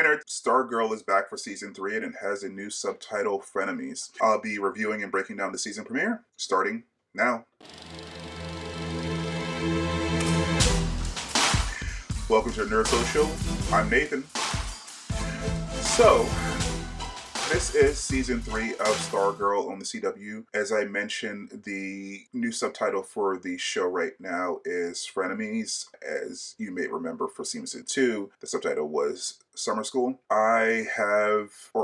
nerds, Stargirl is back for season 3 and it has a new subtitle, Frenemies. I'll be reviewing and breaking down the season premiere, starting now. Welcome to Nerd Social. I'm Nathan. So, this is season 3 of Stargirl on the CW. As I mentioned, the new subtitle for the show right now is Frenemies. As you may remember, for season 2, the subtitle was Summer School.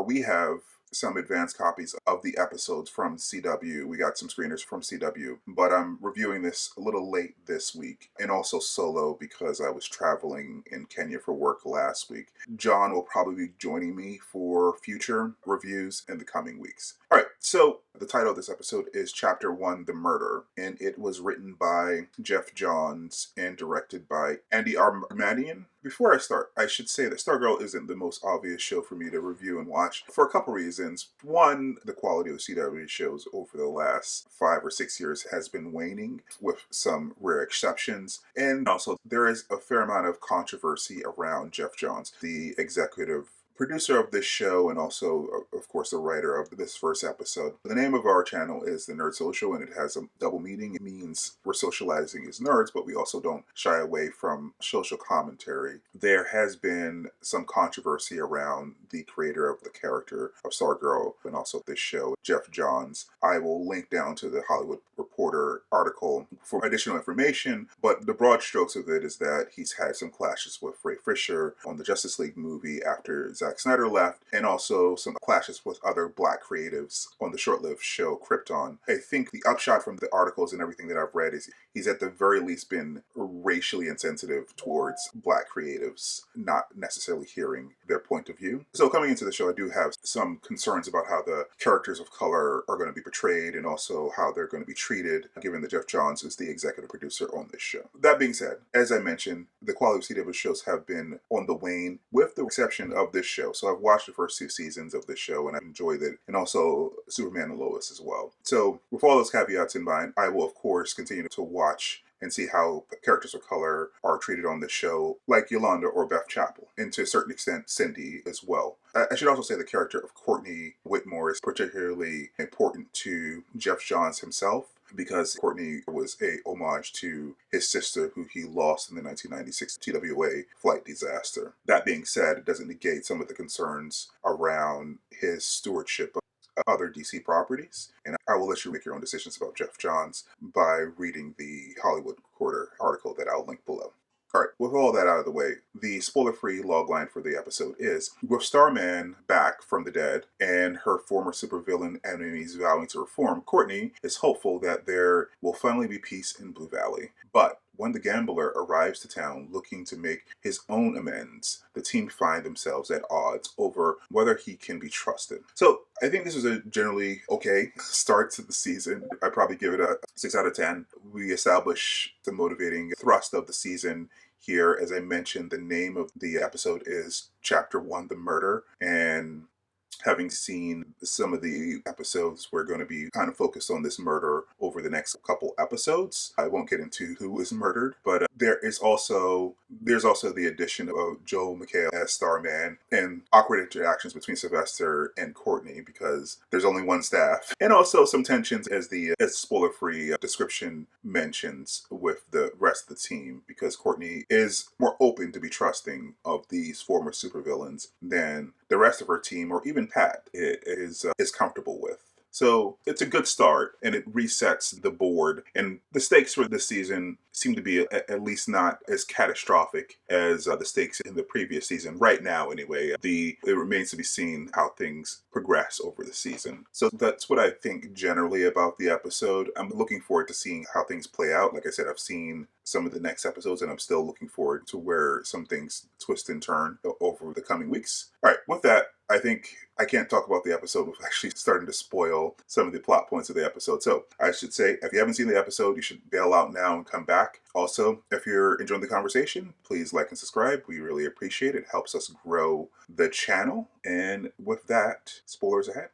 We have some advanced copies of the episodes from CW. We got some screeners from CW, but I'm reviewing this a little late this week, and also solo because I was traveling in Kenya for work last week. John will probably be joining me for future reviews in the coming weeks. All right, so the title of this episode is Chapter 1, The Murder, and it was written by Geoff Johns and directed by Andi Armaganian. Before I start, I should say that Stargirl isn't the most obvious show for me to review and watch for a couple reasons. One, the quality of CW shows over the last 5 or 6 years has been waning, with some rare exceptions. And also, there is a fair amount of controversy around Geoff Johns, the executive producer of this show and also, of course, the writer of this first episode. The name of our channel is The Nerd Social, and it has a double meaning. It means we're socializing as nerds, but we also don't shy away from social commentary. There has been some controversy around the creator of the character of Stargirl and also this show, Geoff Johns. I will link down to the Hollywood Reporter article for additional information, but the broad strokes of it is that he's had some clashes with Ray Fisher on the Justice League movie after Zack Snyder left, and also some clashes with other black creatives on the short-lived show Krypton. I think the upshot from the articles and everything that I've read is he's at the very least been racially insensitive towards black creatives, not necessarily hearing their point of view. So coming into the show, I do have some concerns about how the characters of color are going to be portrayed and also how they're going to be treated, given that Geoff Johns is the executive producer on this show. That being said, as I mentioned, the quality of CW shows have been on the wane, with the exception of this show. So I've watched the first 2 seasons of this show and I've enjoyed it, and also Superman and Lois as well. So with all those caveats in mind, I will of course continue to watch and see how characters of color are treated on the show, like Yolanda or Beth Chapel, and to a certain extent Cindy as well. I should also say the character of Courtney Whitmore is particularly important to Geoff Johns himself, because Courtney was a homage to his sister, who he lost in the 1996 TWA flight disaster. That being said, it doesn't negate some of the concerns around his stewardship of other DC properties, and I will let you make your own decisions about Geoff Johns by reading the Hollywood Reporter article that I'll link below. Alright, with all that out of the way, the spoiler-free logline for the episode is, with Starman back from the dead and her former supervillain enemies vowing to reform, Courtney is hopeful that there will finally be peace in Blue Valley. But when the gambler arrives to town looking to make his own amends, the team find themselves at odds over whether he can be trusted. So I think this is a generally okay start to the season. I'd probably give it a 6 out of 10. We establish the motivating thrust of the season here. As I mentioned, the name of the episode is Chapter 1, The Murder, and having seen some of the episodes, we're going to be kind of focused on this murder over the next couple episodes. I won't get into who was murdered, but there's also the addition of Joel McHale as Starman, and awkward interactions between Sylvester and Courtney because there's only one staff, and also some tensions as spoiler-free description mentions with the rest of the team, because Courtney is more open to be trusting of these former supervillains than the rest of her team, or even Pat is comfortable with. So it's a good start, and it resets the board, and the stakes for this season seem to be at least not as catastrophic as the stakes in the previous season. Right now, anyway, it remains to be seen how things progress over the season. So that's what I think generally about the episode. I'm looking forward to seeing how things play out. Like I said, I've seen some of the next episodes, and I'm still looking forward to where some things twist and turn over the coming weeks. All right, with that, I think I can't talk about the episode without actually starting to spoil some of the plot points of the episode. So I should say, if you haven't seen the episode, you should bail out now and come back. Also, if you're enjoying the conversation, please like and subscribe. We really appreciate it. It helps us grow the channel. And with that, spoilers ahead.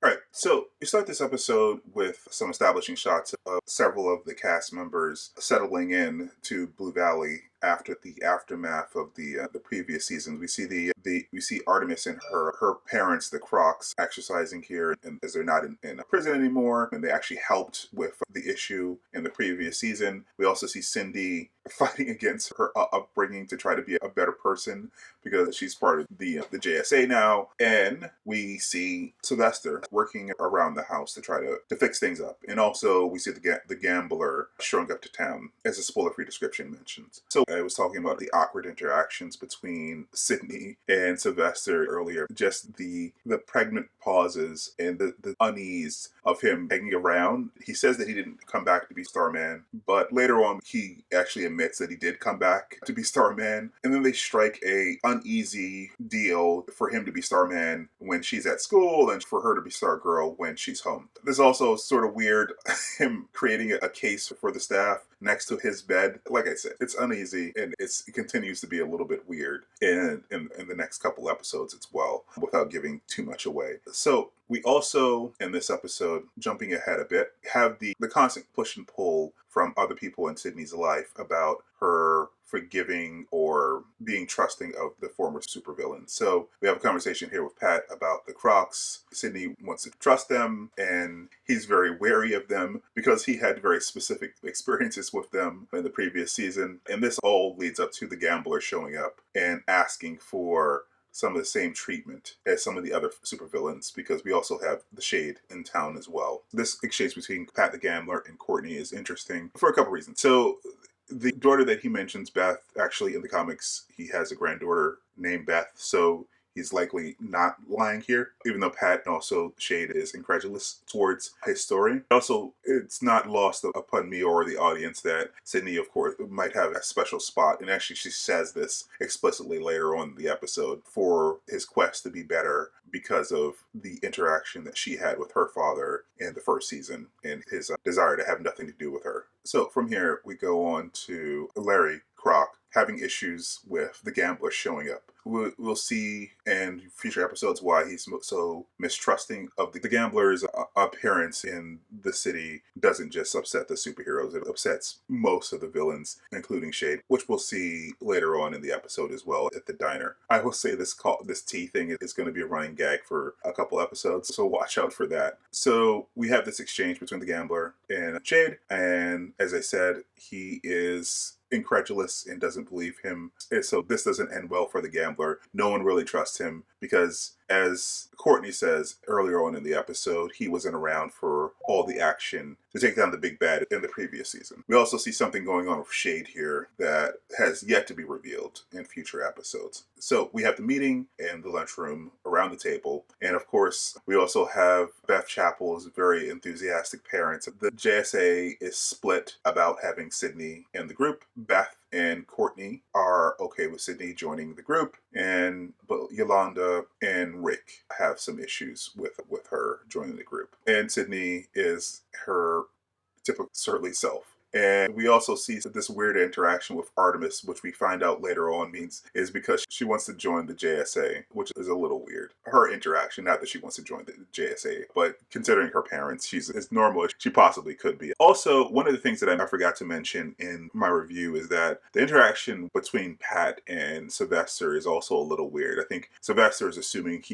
Alright, so we start this episode with some establishing shots of several of the cast members settling in to Blue Valley after the aftermath of the previous seasons. We see we see Artemis and her parents, the Crocs, exercising here, and as they're not in a prison anymore, and they actually helped with the issue in the previous season. We also see Cindy fighting against her upbringing to try to be a better person because she's part of the JSA now, and we see Sylvester working around the house to try to fix things up, and also we see the gambler showing up to town, as a spoiler-free description mentions. So I was talking about the awkward interactions between Sydney and Sylvester earlier, just the pregnant pauses and the unease of him hanging around. He says that he didn't come back to be Starman, but later on he actually admits that he did come back to be Starman, and then they strike a uneasy deal for him to be Starman when she's at school and for her to be Stargirl when she's home. There's also sort of weird him creating a case for the staff next to his bed. Like I said, it's uneasy, and it continues to be a little bit weird in the next couple episodes as well, without giving too much away. So we also, in this episode, jumping ahead a bit, have the constant push and pull from other people in Sydney's life about her forgiving or being trusting of the former supervillain. So we have a conversation here with Pat about the Crocs. Sydney wants to trust them, and he's very wary of them because he had very specific experiences with them in the previous season. And this all leads up to the gambler showing up and asking for some of the same treatment as some of the other supervillains, because we also have the Shade in town as well. This exchange between Pat the Gambler and Courtney is interesting for a couple reasons. So the daughter that he mentions, Beth, actually in the comics, he has a granddaughter named Beth, so he's likely not lying here, even though Pat and also Shade is incredulous towards his story. Also, it's not lost upon me or the audience that Sydney, of course, might have a special spot, and actually she says this explicitly later on in the episode, for his quest to be better because of the interaction that she had with her father in the first season and his desire to have nothing to do with her. So from here, we go on to Larry Croc having issues with the gambler showing up. We'll see in future episodes why he's so mistrusting of the gambler's appearance in the city. Doesn't just upset the superheroes, it upsets most of the villains, including Shade, which we'll see later on in the episode as well at the diner. I will say this tea thing is going to be a running gag for a couple episodes, so watch out for that. So we have this exchange between the gambler and Shade, and as I said, he is incredulous and doesn't believe him. And so this doesn't end well for the gambler. No one really trusts him because, as Courtney says earlier on in the episode, he wasn't around for all the action to take down the big bad in the previous season. We also see something going on with Shade here that has yet to be revealed in future episodes. So we have the meeting in the lunchroom around the table, and of course we also have Beth Chappell's very enthusiastic parents. The JSA is split about having Sydney in the group. Beth and Courtney are okay with Sydney joining the group, but Yolanda and Rick have some issues with her joining the group. And Sydney is her typical surly self. And we also see this weird interaction with Artemis, which we find out later on is because she wants to join the JSA, which is a little weird. Her interaction, not that she wants to join the JSA, but considering her parents, she's as normal as she possibly could be. Also, one of the things that I forgot to mention in my review is that the interaction between Pat and Sylvester is also a little weird. I think Sylvester is assuming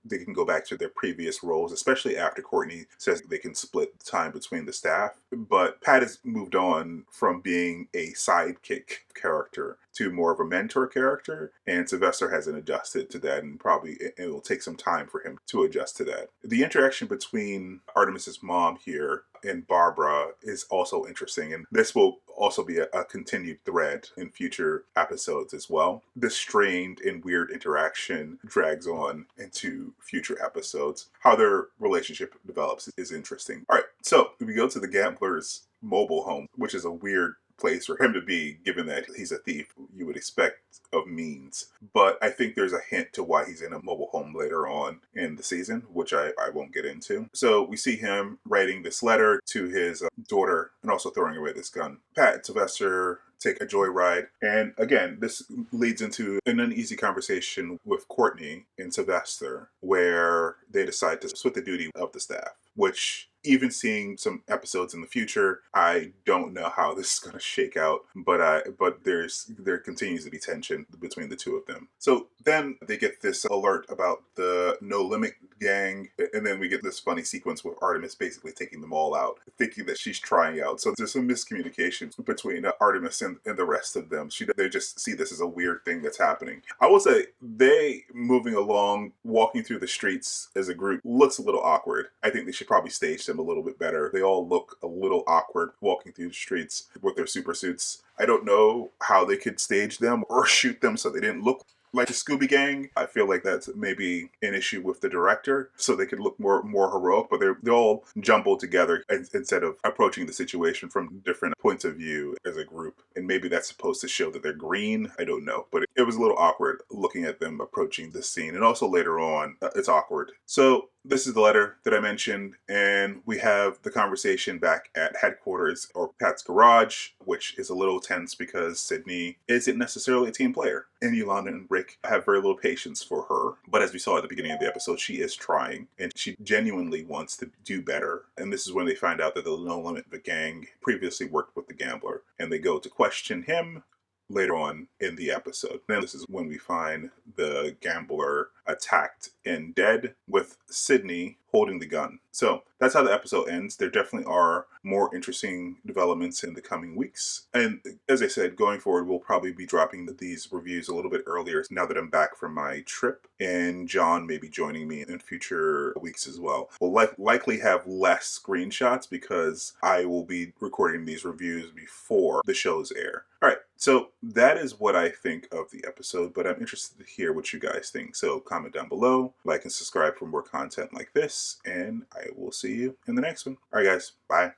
they can go back to their previous roles, especially after Courtney says they can split time between the staff. But Pat has moved on from being a sidekick character to more of a mentor character, and Sylvester hasn't adjusted to that, and probably it will take some time for him to adjust to that. The interaction between Artemis's mom here and Barbara is also interesting, and this will also be a continued thread in future episodes as well. This strained and weird interaction drags on into future episodes. How their relationship develops is interesting. All right, so we go to the gambler's mobile home, which is a weird place for him to be, given that he's a thief. You would expect of means, but I think there's a hint to why he's in a mobile home later on in the season, which I won't get into. So we see him writing this letter to his daughter and also throwing away this gun. Pat and Sylvester take a joyride, and again, this leads into an uneasy conversation with Courtney and Sylvester, where they decide to split the duty of the staff, which even seeing some episodes in the future, I don't know how this is going to shake out, but there continues to be tension between the two of them. So then they get this alert about the No Limit gang, and then we get this funny sequence with Artemis basically taking them all out, thinking that she's trying out. So there's some miscommunication between Artemis and the rest of them. They just see this as a weird thing that's happening. I will say, they moving along, walking through the streets as a group looks a little awkward. I think they should probably stage them a little bit better. They all look a little awkward walking through the streets with their super suits. I don't know how they could stage them or shoot them so they didn't look like the Scooby Gang. I feel like that's maybe an issue with the director, so they could look more heroic, but they're all jumbled together instead of approaching the situation from different points of view as a group. And maybe that's supposed to show that they're green. I don't know, but it was a little awkward looking at them approaching this scene. And also later on, it's awkward. So this is the letter that I mentioned, and we have the conversation back at headquarters or Pat's garage, which is a little tense because Sydney isn't necessarily a team player, and Yolanda and Rick have very little patience for her. But as we saw at the beginning of the episode, she is trying, and she genuinely wants to do better. And this is when they find out that the No Limit gang previously worked with the gambler, and they go to question him later on in the episode. Then this is when we find the gambler attacked and dead with Sydney holding the gun. So that's how the episode ends. There definitely are more interesting developments in the coming weeks. And as I said, going forward, we'll probably be dropping these reviews a little bit earlier now that I'm back from my trip. And John may be joining me in future weeks as well. We'll likely have less screenshots because I will be recording these reviews before the shows air. All right, so that is what I think of the episode, but I'm interested to hear what you guys think. So comment down below, like and subscribe for more content like this, and I will see you in the next one. All right, guys, bye.